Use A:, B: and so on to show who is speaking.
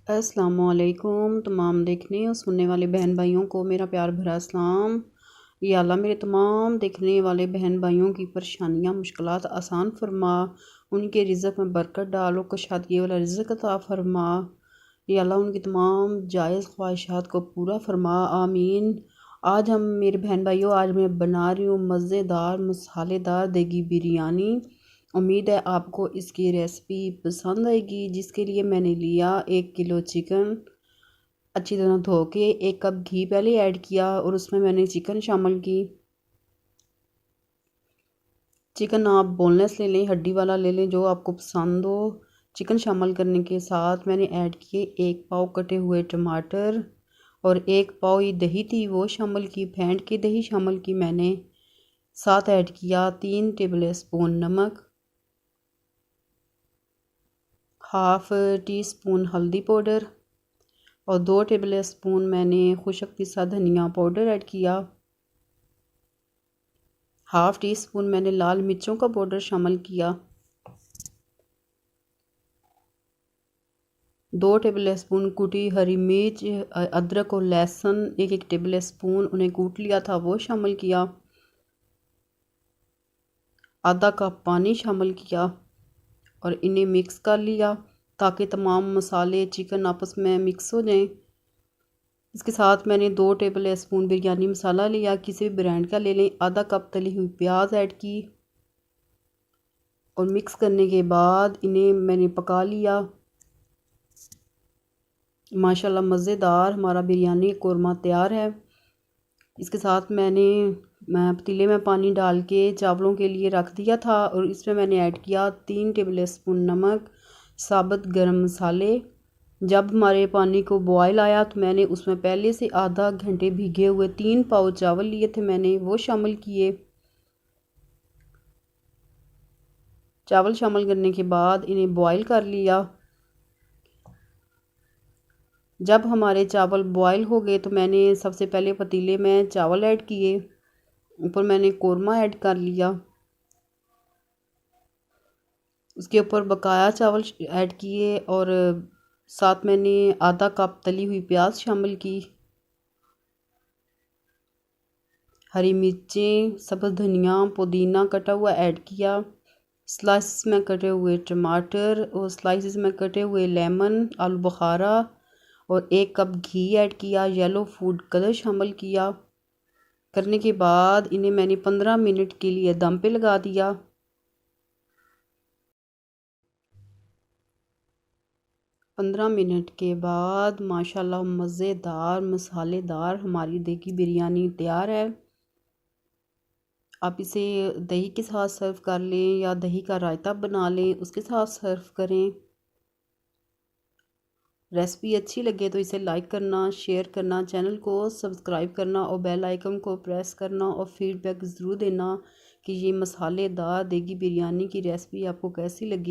A: अस्सलामुअलैकुम तमाम देखने और सुनने वाले बहन भाइयों को मेरा प्यार भरा सलाम। या अल्लाह मेरे तमाम देखने वाले बहन भाइयों की परेशानियां मुश्किलात आसान फरमा, उनके रिज़्क़ में बरकत डालो, कुशादगी वाला रिज़्क़ अता फरमा। या अल्लाह उनकी तमाम जायज़ ख्वाहिशात को पूरा फरमा, आमीन। आज मेरे बहन भाइयों, आज मैं बना रही हूँ मज़ेदार मसालेदार देगी बिरयानी। उम्मीद है आपको इसकी रेसिपी पसंद आएगी। जिसके लिए मैंने लिया 1 किलो चिकन, अच्छी तरह धो के 1 कप घी पहले ऐड किया और उसमें मैंने चिकन शामिल की। चिकन आप बोनलेस ले लें, हड्डी वाला ले लें, जो आपको पसंद हो। चिकन शामिल करने के साथ मैंने ऐड किए 1 पाव कटे हुए टमाटर और 1 पाव ही दही थी वो शामिल की, फेंट के दही शामिल की मैंने। साथ ऐड किया 3 टेबल स्पून नमक, हाफ़ टी स्पून हल्दी पाउडर और 2 टेबल स्पून मैंने खुशक पिसा धनिया पाउडर ऐड किया। हाफ़ टी स्पून मैंने लाल मिर्चों का पाउडर शामिल किया। 2 टेबल स्पून कुटी हरी मिर्च, अदरक और लहसुन 1-1 टेबल स्पून उन्हें कूट लिया था वो शामिल किया। आधा कप पानी शामिल किया और इन्हें मिक्स कर लिया ताकि तमाम मसाले चिकन आपस में मिक्स हो जाएं। इसके साथ मैंने 2 टेबल स्पून बिरयानी मसाला लिया, किसी भी ब्रांड का ले लें। आधा कप तली हुई प्याज ऐड की और मिक्स करने के बाद इन्हें मैंने पका लिया। माशाल्लाह मज़ेदार हमारा बिरयानी कोरमा तैयार है। इसके साथ मैं पतीले में पानी डाल के चावलों के लिए रख दिया था और इसमें मैंने ऐड किया 3 टेबल स्पून नमक, साबुत गरम मसाले। जब हमारे पानी को बॉयल आया तो मैंने उसमें पहले से आधा घंटे भीगे हुए 3 पाव चावल लिए थे, मैंने वो शामिल किए। चावल शामिल करने के बाद इन्हें बॉयल कर लिया। जब हमारे चावल बॉयल हो गए तो मैंने सबसे पहले पतीले में चावल ऐड किए, ऊपर मैंने कोरमा ऐड कर लिया, उसके ऊपर बकाया चावल ऐड किए और साथ मैंने आधा कप तली हुई प्याज शामिल की, हरी मिर्चें, सब्ज़ धनिया, पुदीना कटा हुआ ऐड किया, स्लाइसिस में कटे हुए टमाटर और स्लाइसिस में कटे हुए लेमन, आलू बुखारा और 1 कप घी ऐड किया, येलो फूड कलर शामिल किया। करने के बाद इन्हें मैंने 15 मिनट के लिए दम पे लगा दिया। 15 मिनट के बाद माशाल्लाह मज़ेदार मसालेदार हमारी देगी बिरयानी तैयार है। आप इसे दही के साथ सर्व कर लें या दही का रायता बना लें, उसके साथ सर्व करें। रेसिपी अच्छी लगे तो इसे लाइक करना, शेयर करना, चैनल को सब्सक्राइब करना और बेल आइकन को प्रेस करना और फीडबैक ज़रूर देना कि ये मसालेदार देगी बिरयानी की रेसिपी आपको कैसी लगी।